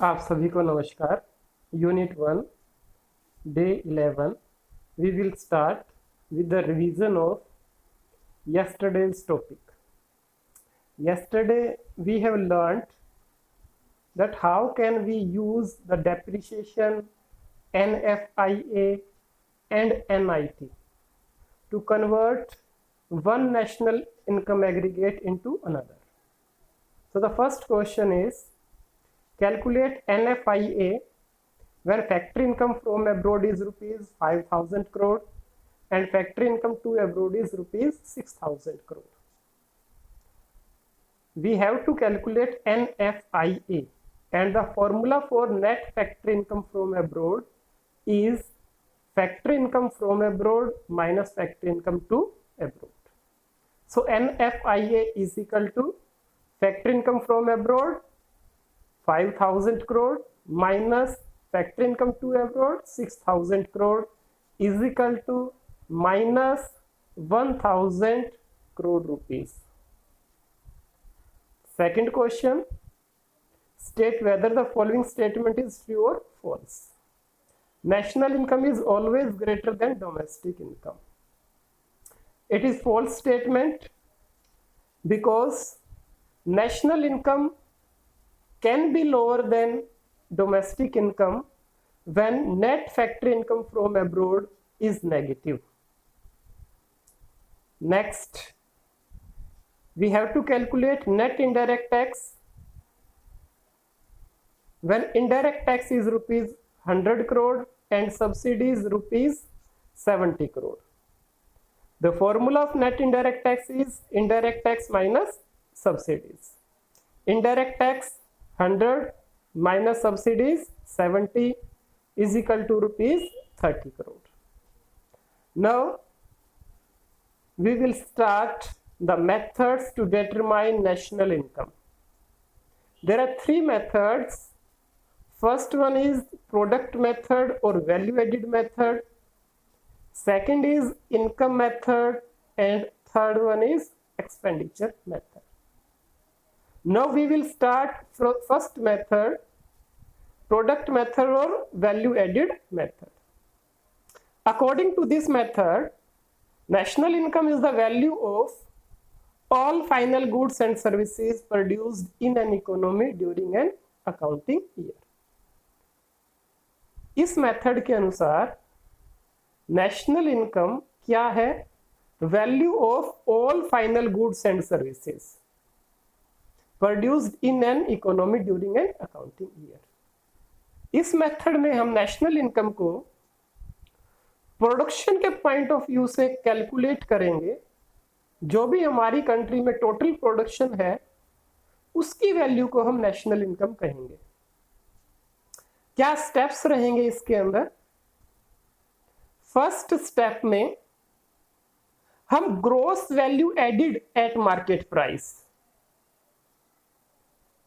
आप सभी को नमस्कार। Unit 1 day 11 we will start with the revision of yesterday's topic. Yesterday we have learned that how can we use the depreciation, NFIA and NIT to convert one national income aggregate into another. So the first question is, calculate NFIA when factory income from abroad is rupees 5,000 crore and factory income to abroad is rupees 6,000 crore. We have to calculate NFIA, and the formula for net factory income from abroad is factory income from abroad minus factory income to abroad. So NFIA is equal to factory income from abroad 5,000 crore minus factory income to abroad 6,000 crore is equal to minus 1,000 crore rupees. Second question, state whether the following statement is true or false. National income is always greater than domestic income. It is false statement because national income can be lower than domestic income when net factory income from abroad is negative. Next, we have to calculate net indirect tax when indirect tax is rupees 100 crore and subsidy is rupees 70 crore. The formula of net indirect tax is indirect tax minus subsidies. Indirect tax 100 minus subsidies 70 is equal to rupees 30 crore. Now we will start the methods to determine national income. There are three methods. First one is product method or value added method. Second is income method, and third one is expenditure method. Now we will start from first method, product method or value added method. According to this method, national income is the value of all final goods and services produced in an economy during an accounting year. इस method के अनुसार national income क्या है? Value of all final goods and services produced in an economy during an accounting year. इस method में हम national income को production के पॉइंट ऑफ व्यू से कैलकुलेट करेंगे। जो भी हमारी कंट्री में टोटल प्रोडक्शन है उसकी वैल्यू को हम नेशनल इनकम कहेंगे। क्या स्टेप्स रहेंगे इसके अंदर? फर्स्ट स्टेप में हम gross value added at market price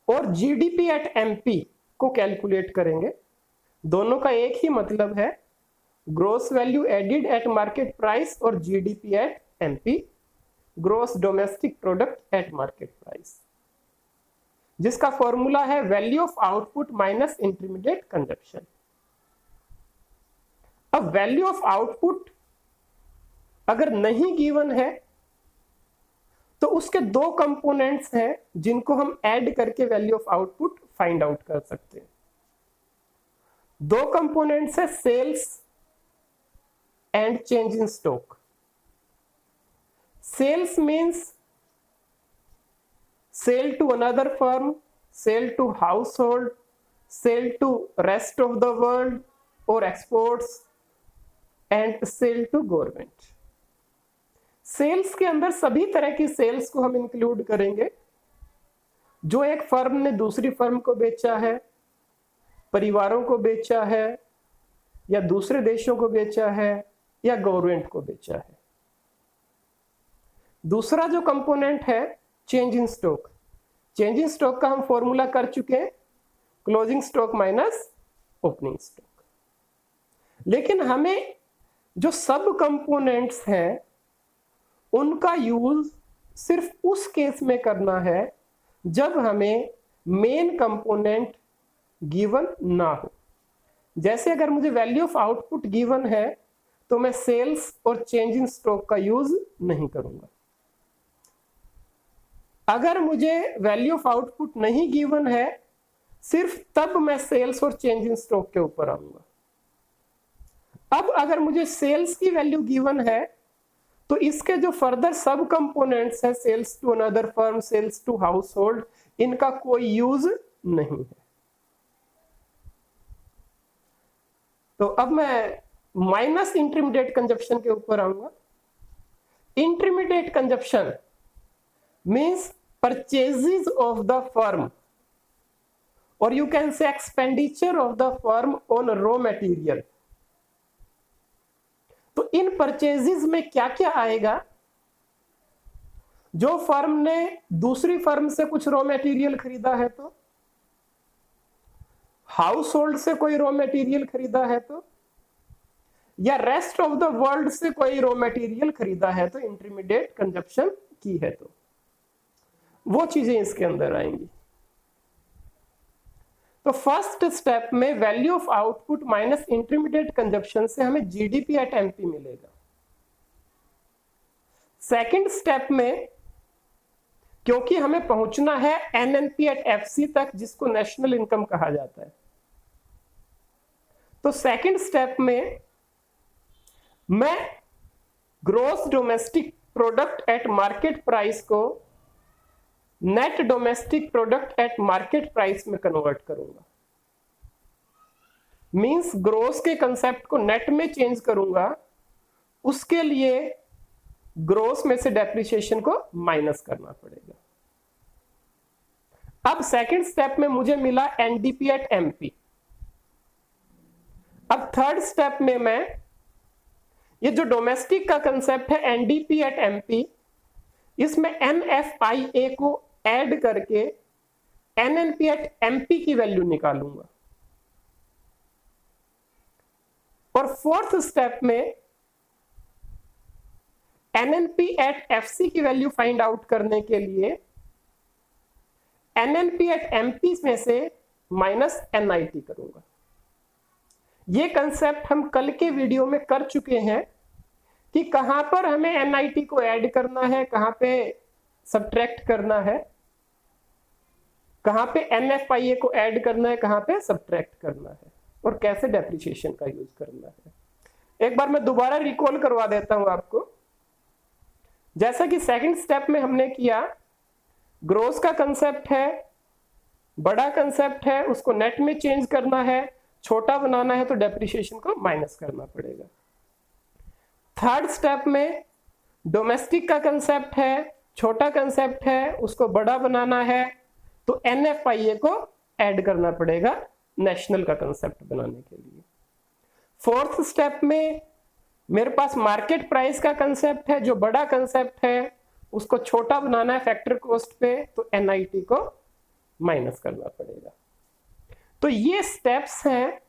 और जीडीपी एट एमपी को कैलकुलेट करेंगे। दोनों का एक ही मतलब है, gross value added at market price और GDP at MP, gross domestic product at market price, जिसका फॉर्मूला है value of output minus intermediate consumption. अब वैल्यू ऑफ आउटपुट अगर नहीं गिवन है तो उसके दो कंपोनेंट्स हैं जिनको हम ऐड करके value of output find out कर सकते हैं। दो कंपोनेंट्स है sales and change in stock. Sales means sale to another firm, sale to household, sale to rest of the world or exports, and sale to government. Sales के अंदर सभी तरह की सेल्स को हम इंक्लूड करेंगे। जो एक फर्म ने दूसरी फर्म को बेचा है, परिवारों को बेचा है, या दूसरे देशों को बेचा है, या गवर्नमेंट को बेचा है। दूसरा जो कंपोनेंट है change in stock. Change in stock का हम फॉर्मूला कर चुके हैं, closing stock minus opening stock. लेकिन हमें जो सब कंपोनेंट्स हैं उनका यूज सिर्फ उस केस में करना है जब हमें मेन कंपोनेंट गिवन ना हो। जैसे अगर मुझे वैल्यू ऑफ आउटपुट गिवन है तो मैं सेल्स और चेंज इन स्टॉक का यूज नहीं करूंगा। अगर मुझे वैल्यू ऑफ आउटपुट नहीं गिवन है सिर्फ तब मैं सेल्स और चेंज इन स्टॉक के ऊपर आऊंगा। अब अगर मुझे सेल्स की वैल्यू गिवन है तो इसके जो फर्दर सब कंपोनेंट्स है, sales to another firm, sales to household, इनका कोई यूज नहीं है। तो अब मैं माइनस इंटरमीडिएट कंजप्शन के ऊपर आऊंगा। Intermediate consumption means purchases of the firm और you can say expenditure of the firm on raw material. तो इन परचेजेस में क्या क्या आएगा? जो फर्म ने दूसरी फर्म से कुछ रॉ मटेरियल खरीदा है तो, हाउस होल्ड से कोई रॉ मटेरियल खरीदा है तो, या रेस्ट ऑफ द वर्ल्ड से कोई रॉ मटेरियल खरीदा है तो, इंटरमीडिएट कंजप्शन की है तो वो चीजें इसके अंदर आएंगी। तो फर्स्ट स्टेप में value of output minus intermediate consumption से हमें जीडीपी एट एमपी मिलेगा। सेकंड स्टेप में क्योंकि हमें पहुंचना है एनएनपी एट एफसी तक, जिसको नेशनल इनकम कहा जाता है, तो सेकंड स्टेप में मैं gross domestic product at market price को net domestic product at market price में कन्वर्ट करूंगा। मींस ग्रोस के कंसेप्ट को नेट में चेंज करूंगा, उसके लिए ग्रोस में से डेप्रिसिएशन को माइनस करना पड़ेगा। अब सेकंड स्टेप में मुझे मिला एनडीपी एट एमपी। अब थर्ड स्टेप में मैं ये जो डोमेस्टिक का कंसेप्ट है एनडीपी एट एमपी, इसमें एनएफआईए को ऐड करके एनएनपी एट एमपी की वैल्यू निकालूंगा। और फोर्थ स्टेप में एनएनपी एट एफसी की वैल्यू फाइंड आउट करने के लिए एनएनपी एट एमपी में से माइनस एनआईटी करूंगा। ये कंसेप्ट हम कल के वीडियो में कर चुके हैं कि कहां पर हमें एनआईटी को ऐड करना है, कहां पे सब्ट्रैक्ट करना है, कहां पे एनएफआईए को ऐड करना है, कहां पे सब्ट्रैक्ट करना है, और कैसे डेप्रिसिएशन का यूज करना है। एक बार मैं दोबारा रिकॉल करवा देता हूं आपको। जैसा कि सेकंड स्टेप में हमने किया, ग्रोस का कंसेप्ट है, बड़ा कंसेप्ट है, उसको नेट में चेंज करना है, छोटा बनाना है तो डेप्रिसिएशन को माइनस करना पड़ेगा। थर्ड स्टेप में डोमेस्टिक का कंसेप्ट है, छोटा कंसेप्ट है, उसको बड़ा बनाना है तो एनएफआईए को ऐड करना पड़ेगा नेशनल का कंसेप्ट बनाने के लिए। फोर्थ स्टेप में मेरे पास मार्केट प्राइस का कंसेप्ट है, जो बड़ा कंसेप्ट है, उसको छोटा बनाना है फैक्टर कॉस्ट पे तो एनआईटी को माइनस करना पड़ेगा। तो ये स्टेप्स हैं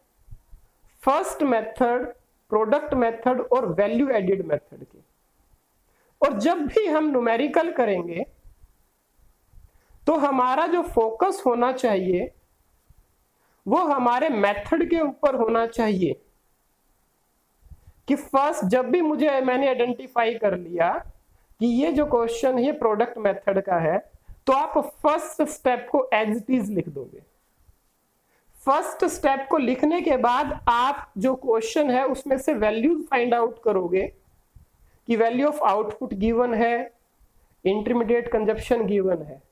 फर्स्ट मेथड, प्रोडक्ट मेथड और वैल्यू एडेड मेथड के। और जब भी हम न्यूमेरिकल करेंगे तो हमारा जो फोकस होना चाहिए वो हमारे मेथड के ऊपर होना चाहिए कि फर्स्ट जब भी मैंने आइडेंटिफाई कर लिया कि ये जो क्वेश्चन है प्रोडक्ट मेथड का है, तो आप फर्स्ट स्टेप को एज इट इज लिख दोगे। फर्स्ट स्टेप को लिखने के बाद आप जो क्वेश्चन है उसमें से वैल्यूज फाइंड आउट करोगे कि वैल्यू ऑफ आउटपुट गिवन है, इंटरमीडिएट कंजप्शन गिवन है,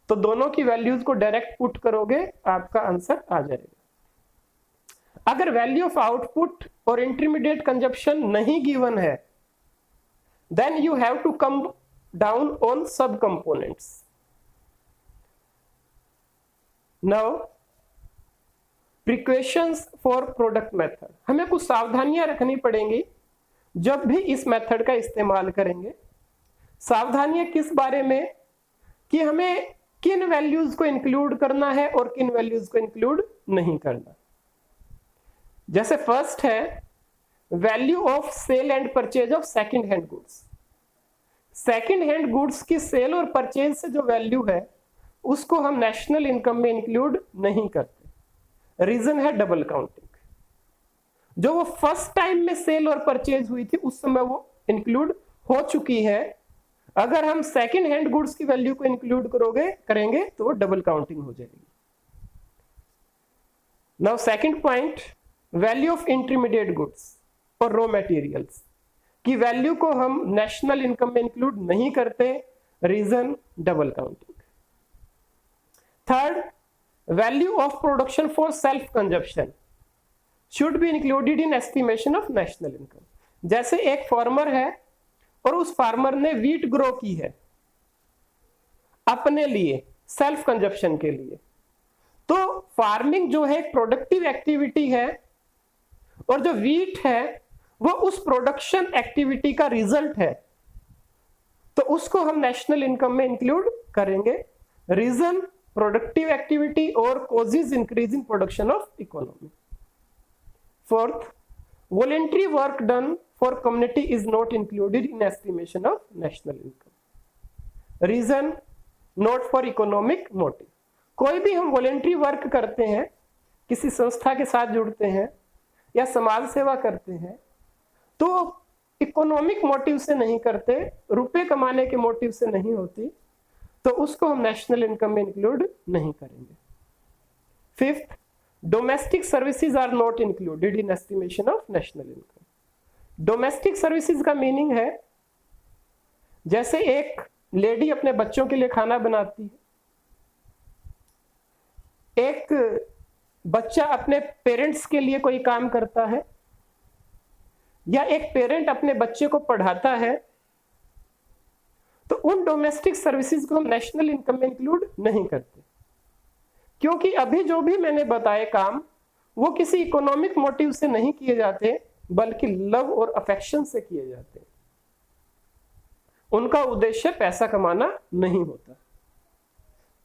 तो दोनों की वैल्यूज को डायरेक्ट पुट करोगे, आपका आंसर आ जाएगा। अगर वैल्यू ऑफ आउटपुट और इंटरमीडिएट कंजप्शन नहीं गिवन है, then you have to come down on sub components. Now precautions for product method, हमें कुछ सावधानियां रखनी पड़ेंगी जब भी इस मेथड का इस्तेमाल करेंगे। सावधानियां किस बारे में? कि हमें किन वैल्यूज को इंक्लूड करना है और किन वैल्यूज को इंक्लूड नहीं करना। जैसे फर्स्ट है value of sale and purchase of second hand goods. Second hand goods की सेल और परचेज से जो वैल्यू है उसको हम नेशनल इनकम में इंक्लूड नहीं करते। रीजन है डबल काउंटिंग। जो वो फर्स्ट टाइम में सेल और परचेज हुई थी उस समय वो इंक्लूड हो चुकी है। अगर हम सेकेंड हैंड गुड्स की वैल्यू को इंक्लूड करेंगे तो वो डबल काउंटिंग हो जाएगी। Now second point, value of intermediate goods और रॉ मटेरियल्स की वैल्यू को हम नेशनल इनकम में इंक्लूड नहीं करते, reason double counting. Third, value of production for self consumption should be included in estimation of national income. जैसे एक farmer है और उस फार्मर ने वीट ग्रो की है अपने लिए, सेल्फ कंजप्शन के लिए, तो फार्मिंग जो है एक प्रोडक्टिव एक्टिविटी है और जो वीट है वो उस प्रोडक्शन एक्टिविटी का रिजल्ट है, तो उसको हम नेशनल इनकम में इंक्लूड करेंगे, रीजन प्रोडक्टिव एक्टिविटी और causes increase in production of economy. Fourth, voluntary work done for community is not included in estimation of national income, reason not for economic motive. कोई भी हम voluntary work करते हैं, किसी संस्था के साथ जुड़ते हैं या समाज सेवा करते हैं, तो इकोनॉमिक मोटिव से नहीं करते, रुपए कमाने के मोटिव से नहीं होती, तो उसको हम नेशनल इनकम में इंक्लूड नहीं करेंगे। Fifth, domestic services are not included in estimation of national income. Domestic services का मीनिंग है जैसे एक लेडी अपने बच्चों के लिए खाना बनाती है, एक बच्चा अपने पेरेंट्स के लिए कोई काम करता है, या एक पेरेंट अपने बच्चे को पढ़ाता है, तो उन डोमेस्टिक सर्विसेज को हम नेशनल इनकम में इंक्लूड नहीं करते, क्योंकि अभी जो भी मैंने बताए काम वो किसी इकोनॉमिक मोटिव से नहीं किए जाते, बल्कि लव और अफेक्शन से किए जाते हैं। उनका उद्देश्य पैसा कमाना नहीं होता।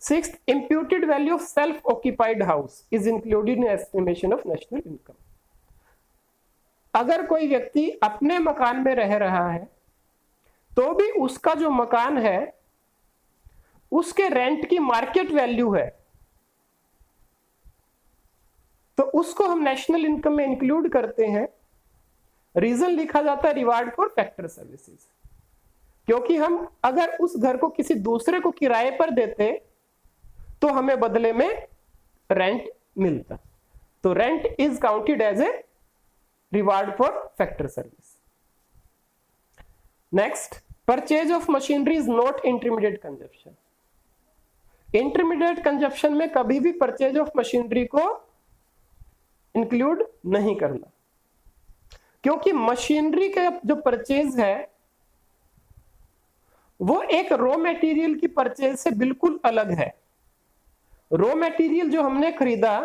Sixth, imputed value of self occupied house is included in estimation of national income. अगर कोई व्यक्ति अपने मकान में रह रहा है तो भी उसका जो मकान है उसके रेंट की मार्केट वैल्यू है, तो उसको हम नेशनल इनकम में इंक्लूड करते हैं। रीजन लिखा जाता है रिवार्ड फॉर फैक्टर सर्विसेज, क्योंकि हम अगर उस घर को किसी दूसरे को किराए पर देते तो हमें बदले में रेंट मिलता, तो rent is counted as a reward for factor service. Next, purchase of machinery is not intermediate consumption. Intermediate consumption में कभी भी परचेज ऑफ मशीनरी को इंक्लूड नहीं करना, क्योंकि मशीनरी का जो परचेज है वो एक रॉ मटेरियल की परचेज से बिल्कुल अलग है। रॉ मटेरियल जो हमने खरीदा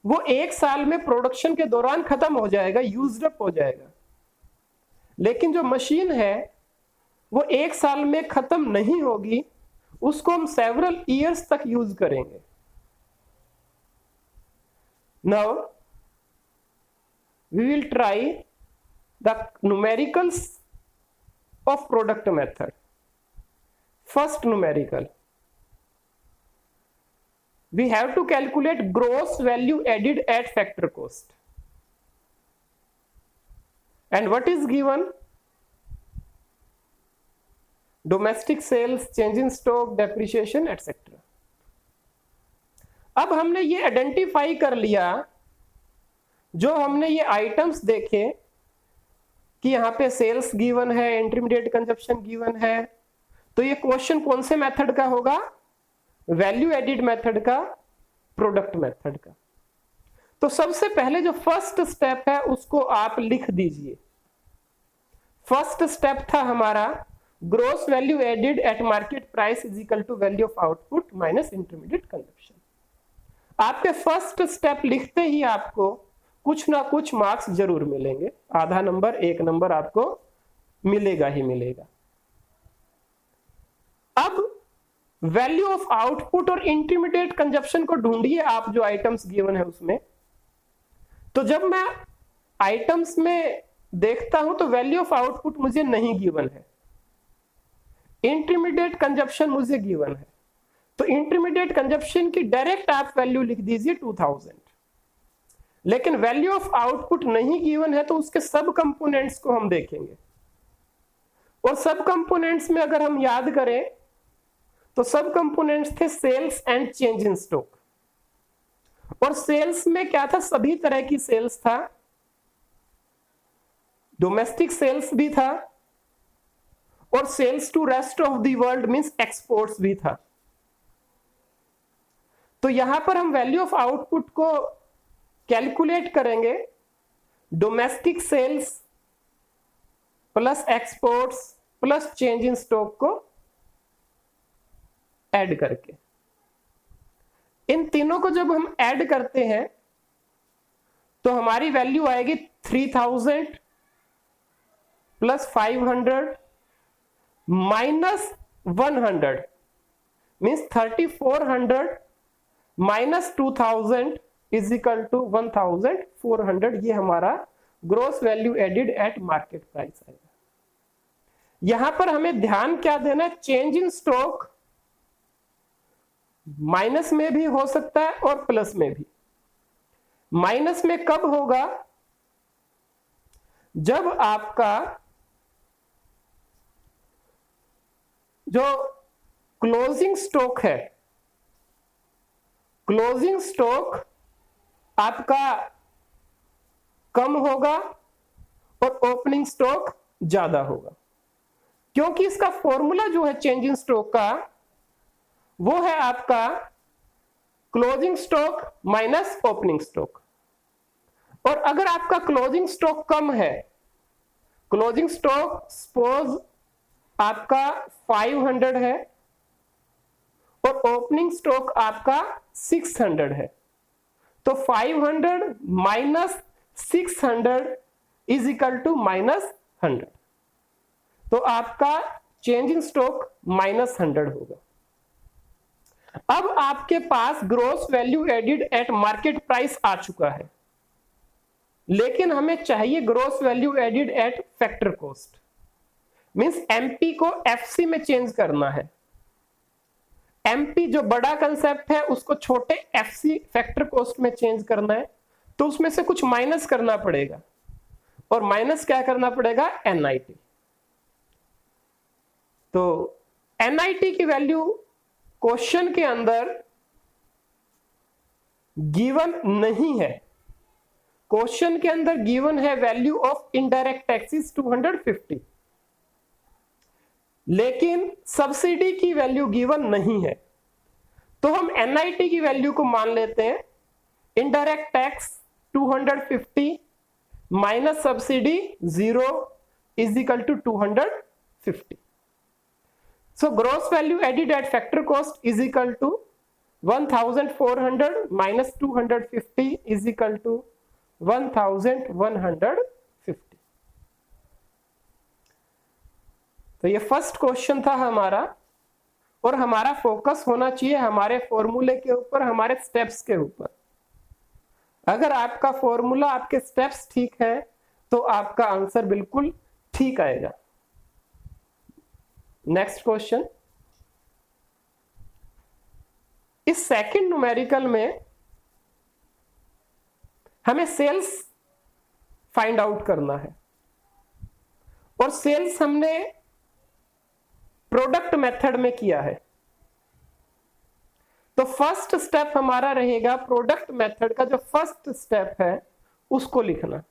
वो एक साल में प्रोडक्शन के दौरान खत्म हो जाएगा, यूज्ड अप हो जाएगा, लेकिन जो मशीन है वो एक साल में खत्म नहीं होगी, उसको हम सेवरल ईयर्स तक यूज करेंगे। Now we will try the numericals of product method. First numerical, we have to calculate gross value added at factor cost, and what is given? Domestic sales, change in stock, depreciation, etc. अब हमने ये identify कर लिया, जो हमने ये items देखे कि यहाँ पे सेल्स गिवन है, इंटरमीडिएट कंजप्शन गिवन है, तो ये क्वेश्चन कौन से मेथड का होगा? वैल्यू एडिड मेथड का, प्रोडक्ट मेथड का। तो सबसे पहले जो फर्स्ट स्टेप है उसको आप लिख दीजिए। फर्स्ट स्टेप था हमारा gross value added at market price is equal to value of output minus intermediate consumption. आपके फर्स्ट स्टेप लिखते ही आपको कुछ ना कुछ मार्क्स जरूर मिलेंगे, आधा नंबर, एक नंबर आपको मिलेगा ही मिलेगा। अब वैल्यू ऑफ आउटपुट और इंटरमीडिएट कंजप्शन को ढूंढिए आप, जो आइटम्स गिवन है उसमें। तो जब मैं आइटम्स में देखता हूं तो वैल्यू ऑफ आउटपुट मुझे नहीं गिवन है, इंटरमीडिएट कंजप्शन मुझे गिवन है, तो इंटरमीडिएट कंजप्शन की डायरेक्ट आप वैल्यू लिख दीजिए 2000। लेकिन वैल्यू ऑफ आउटपुट नहीं गिवन है तो उसके सब कंपोनेंट्स को हम देखेंगे। और सब कंपोनेंट्स में अगर हम याद करें तो सब कंपोनेंट्स थे sales and change in stock. और सेल्स में क्या था, सभी तरह की सेल्स था, डोमेस्टिक सेल्स भी था और sales to rest of the world means exports भी था। तो यहां पर हम वैल्यू ऑफ आउटपुट को कैलकुलेट करेंगे domestic sales plus exports plus change in stock को ऐड करके। इन तीनों को जब हम ऐड करते हैं तो हमारी वैल्यू आएगी 3000 plus 500 minus 100 means 3400 minus 2000 is equal to 1400। ये हमारा gross value added at market price आएगा। यहां पर हमें ध्यान क्या देना है, चेंज इन स्टॉक माइनस में भी हो सकता है और प्लस में भी। माइनस में कब होगा, जब आपका जो क्लोजिंग स्टॉक है, क्लोजिंग स्टॉक आपका कम होगा और ओपनिंग स्टॉक ज्यादा होगा। क्योंकि इसका फॉर्मूला जो है चेंज इन स्टॉक का वो है आपका closing stock minus opening stock. और अगर आपका क्लोजिंग स्टॉक कम है, क्लोजिंग स्टॉक सपोज आपका 500 है और ओपनिंग स्टॉक आपका 600 है, तो 500 minus 600 is equal to minus 100। तो आपका चेंज इन स्टॉक माइनस 100 होगा। अब आपके पास gross value added at market price आ चुका है, लेकिन हमें चाहिए gross value added at factor cost. Means MP को एफसी में चेंज करना है। एमपी जो बड़ा कंसेप्ट है उसको छोटे एफसी फैक्टर कॉस्ट में चेंज करना है, तो उसमें से कुछ माइनस करना पड़ेगा। और माइनस क्या करना पड़ेगा, एनआईटी। तो एनआईटी की वैल्यू क्वेश्चन के अंदर गिवन नहीं है। क्वेश्चन के अंदर गिवन है वैल्यू ऑफ इनडायरेक्ट टैक्सेस 250, लेकिन सब्सिडी की वैल्यू गिवन नहीं है। तो हम एनआईटी की वैल्यू को मान लेते हैं indirect tax 250 minus subsidy 0 is equal to 250। So gross value added at factor cost is equal to 1400 minus 250 is equal to 1150। तो ये फर्स्ट क्वेश्चन था हमारा, और हमारा फोकस होना चाहिए हमारे फॉर्मूले के ऊपर, हमारे स्टेप्स के ऊपर। अगर आपका फॉर्मूला, आपके स्टेप्स ठीक है तो आपका आंसर बिल्कुल ठीक आएगा। नेक्स्ट क्वेश्चन, इस सेकंड न्यूमेरिकल में हमें सेल्स फाइंड आउट करना है, और सेल्स हमने प्रोडक्ट मेथड में किया है। तो फर्स्ट स्टेप हमारा रहेगा प्रोडक्ट मेथड का जो फर्स्ट स्टेप है उसको लिखना,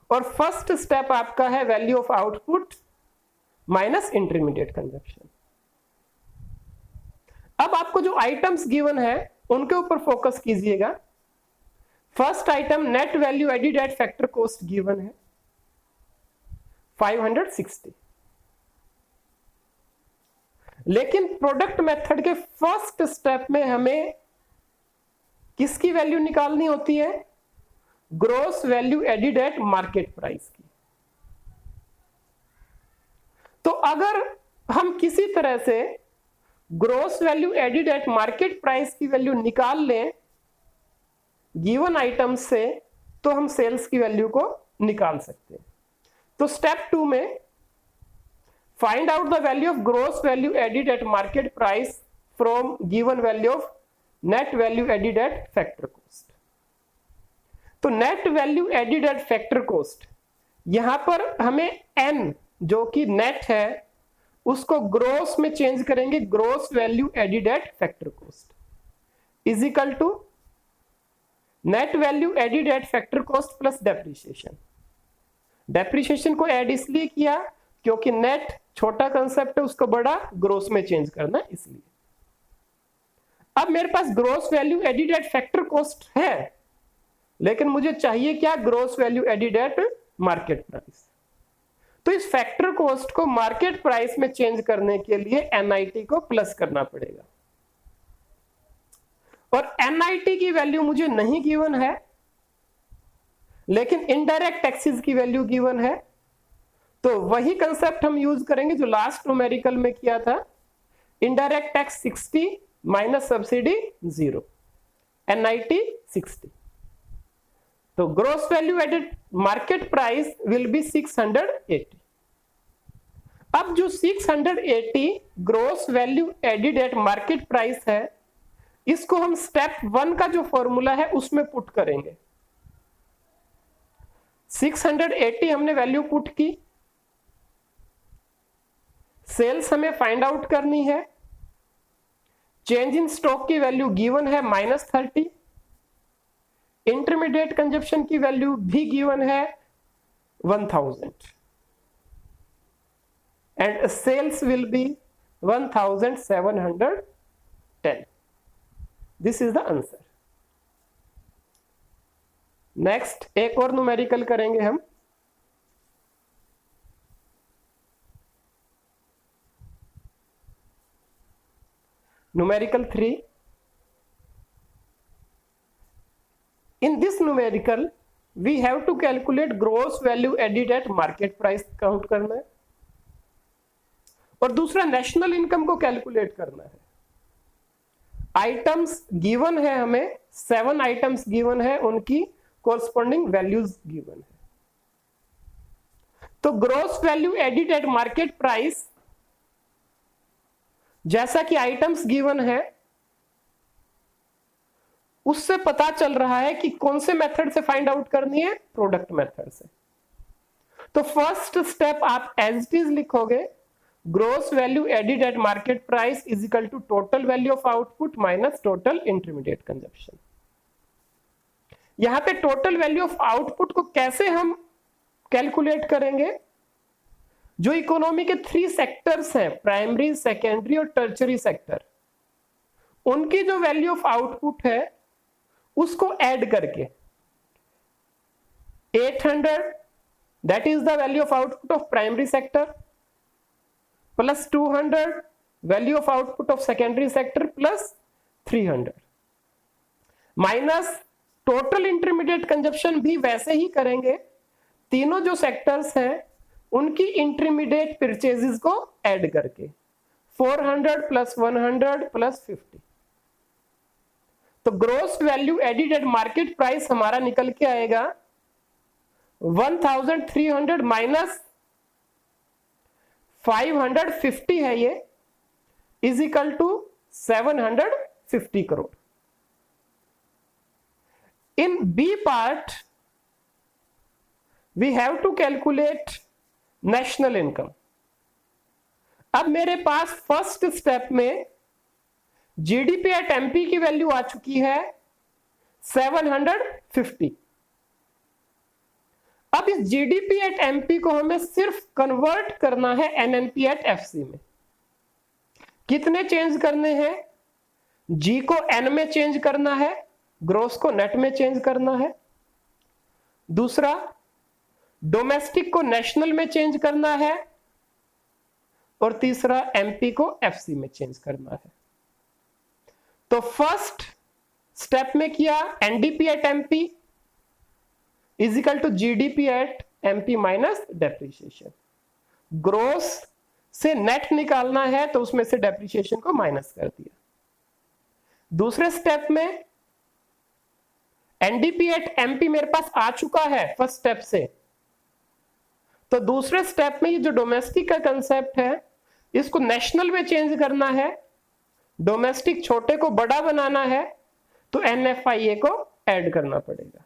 और फर्स्ट स्टेप आपका है value of output minus intermediate consumption. अब आपको जो आइटम्स गिवन है उनके ऊपर फोकस कीजिएगा। First item net value added at factor cost given है 560, लेकिन प्रोडक्ट मेथड के फर्स्ट स्टेप में हमें किसकी वैल्यू निकालनी होती है, gross value added at market price की। तो अगर हम किसी तरह से gross value added at market price की वैल्यू निकाल लें गिवन आइटम से, तो हम सेल्स की वैल्यू को निकाल सकते हैं। तो स्टेप 2 में find out the value of gross value added at market price from given value of net value added at factor cost. तो net value added at factor cost, यहां पर हमें एन जो कि नेट है उसको ग्रोस में चेंज करेंगे, gross value added at factor cost is equal to net value added at factor cost plus depreciation. Depreciation को ऐड इसलिए किया क्योंकि नेट छोटा कंसेप्ट है, उसको बड़ा ग्रोस में चेंज करना इसलिए। अब मेरे पास gross value added at factor cost है, लेकिन मुझे चाहिए क्या, gross value added at market price. तो इस फैक्टर कॉस्ट को मार्केट प्राइस में चेंज करने के लिए एनआईटी को प्लस करना पड़ेगा, और एनआईटी की वैल्यू मुझे नहीं गिवन है, लेकिन इनडायरेक्ट टैक्सेस की वैल्यू गिवन है। तो वही कंसेप्ट हम यूज करेंगे जो लास्ट न्यूमेरिकल में किया था, indirect tax 60 minus subsidy 0, NIT 60। तो gross value added market price will be 680। अब जो 680 gross value added at market price है, इसको हम स्टेप 1 का जो फॉर्मूला है उसमें पुट करेंगे। 680 हमने वैल्यू पुट की, सेल्स हमें फाइंड आउट करनी है, चेंज इन स्टॉक की वैल्यू गिवन है -30, इंटरमीडिएट कंजप्शन की वैल्यू भी गिवन है 1000, and sales will be 1710। This is the answer. Next एक और न्यूमेरिकल करेंगे हम। Numerical 3. In this numerical, we have to calculate gross value added at market price count करना है, और दूसरा नेशनल इनकम को कैलकुलेट करना है। आइटम्स गिवन है हमें, 7 आइटम्स गिवन है, उनकी कोरस्पॉन्डिंग वैल्यूज गिवन है। तो gross value added at market price, जैसा कि आइटम्स गिवन है उससे पता चल रहा है कि कौन से मेथड से फाइंड आउट करनी है, प्रोडक्ट मेथड से। तो फर्स्ट स्टेप आप एज इट इज लिखोगे, gross value added at market price is equal to total value of output minus total intermediate consumption. यहां पे टोटल वैल्यू ऑफ आउटपुट को कैसे हम कैलकुलेट करेंगे, जो इकोनॉमी के 3 सेक्टर्स हैं, प्राइमरी, सेकेंडरी और टर्चरी सेक्टर, उनकी जो वैल्यू ऑफ आउटपुट है उसको ऐड करके 800 that is the value of output of primary sector plus 200 value of output of secondary sector plus 300 minus total intermediate consumption भी वैसे ही करेंगे, तीनों जो सेक्टर्स हैं उनकी इंटरमीडिएट परचेजेस को ऐड करके 400 प्लस 100 प्लस 50। तो gross value added at market price हमारा निकल के आएगा 1300 माइनस 550 है ये, is equal to 750 crore. In B part we have to calculate national income. अब मेरे पास फर्स्ट स्टेप में जीडीपी एट एमपी की वैल्यू आ चुकी है 750। अब इस जीडीपी एट एमपी को हमें सिर्फ कन्वर्ट करना है एनएनपी एट एफसी में। कितने चेंज करने हैं, जी को एन में चेंज करना है, ग्रोस को नेट में चेंज करना है, दूसरा डोमेस्टिक को नेशनल में चेंज करना है, और तीसरा एमपी को एफसी में चेंज करना है। तो फर्स्ट स्टेप में किया NDP at MP is equal to GDP at MP minus depreciation. Gross से नेट निकालना है तो उसमें से डेप्रिसिएशन को माइनस कर दिया। दूसरे स्टेप में एनडीपी एट एमपी मेरे पास आ चुका है फर्स्ट स्टेप से, तो दूसरे स्टेप में ये जो डोमेस्टिक का कंसेप्ट है इसको नेशनल में चेंज करना है, डोमेस्टिक छोटे को बड़ा बनाना है, तो एनएफआईए को ऐड करना पड़ेगा।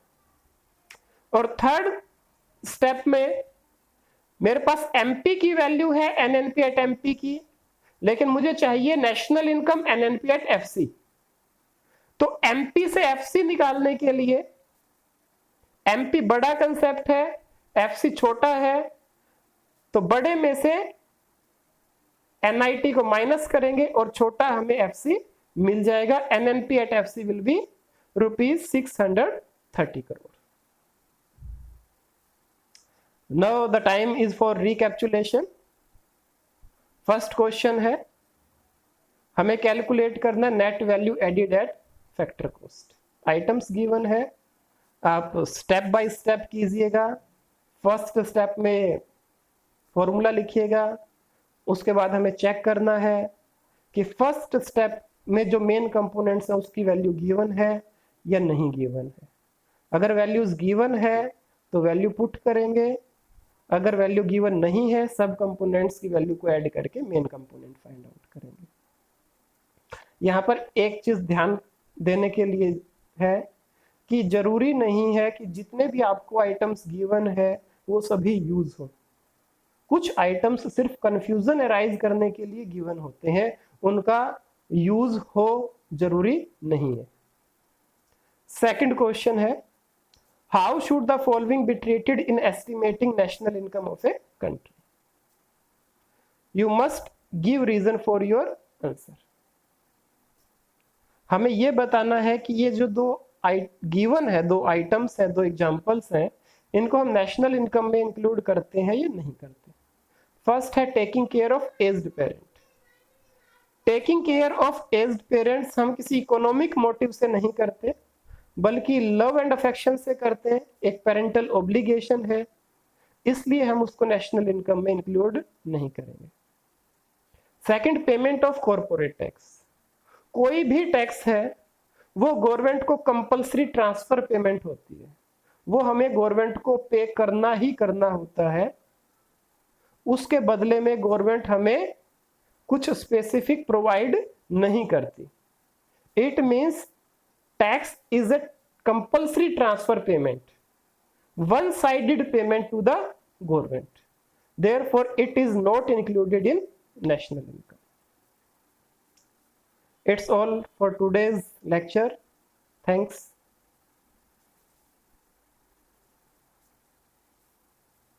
और थर्ड स्टेप में मेरे पास एमपी की वैल्यू है एनएनपी एट एमपी की, लेकिन मुझे चाहिए national income NNP at FC. तो एमपी से एफसी निकालने के लिए, एमपी बड़ा कंसेप्ट है, एफसी छोटा है, तो बड़े में से एनआईटी को माइनस करेंगे और छोटा हमें एफसी मिल जाएगा। NNP at FC will be ₹630 crore। Now the time is for recapitulation. First question है, हमें कैलकुलेट करना net value added at factor cost. Items given है, आप स्टेप बाय स्टेप कीजिएगा। फर्स्ट स्टेप में फॉर्मूला लिखिएगा, उसके बाद हमें चेक करना है कि फर्स्ट स्टेप में जो मेन कंपोनेंट्स है उसकी वैल्यू गिवन है या नहीं गिवन है। अगर वैल्यूज गिवन है तो वैल्यू पुट करेंगे, अगर वैल्यू गिवन नहीं है सब कंपोनेंट्स की वैल्यू को ऐड करके मेन कंपोनेंट फाइंड आउट करेंगे। यहाँ पर एक चीज ध्यान देने के लिए है कि जरूरी नहीं है कि जितने भी आपको आइटम्स गिवन है वो सभी यूज हो। कुछ आइटम्स सिर्फ कंफ्यूजन अराइज करने के लिए गिवन होते हैं, उनका यूज हो जरूरी नहीं है। सेकंड क्वेश्चन है, how should the following be treated in estimating national income of a country. You must give reason for your answer. हमें यह बताना है कि ये जो दो गिवन है, दो आइटम्स हैं, दो एग्जांपल्स हैं, इनको हम नेशनल इनकम में इंक्लूड करते हैं या नहीं करते। फर्स्ट है taking care of aged parent. Taking care of aged parents हम किसी इकोनॉमिक मोटिव से नहीं करते, बल्कि लव एंड अफेक्शन से करते हैं, एक पेरेंटल ऑब्लिगेशन है, इसलिए हम उसको नेशनल इनकम में इंक्लूड नहीं करेंगे। Second, payment of corporate tax. कोई भी टैक्स है वो गवर्नमेंट को कंपलसरी ट्रांसफर पेमेंट होती है, वो हमें गवर्नमेंट को पे करना ही करना होता है। उसके बदले में गवर्नमेंट हमें कुछ स्पेसिफिक प्रोवाइड नहीं करती। It means tax is a compulsory transfer payment, one sided payment to the government, therefore it is not included in national income. It's all for today's lecture. Thanks.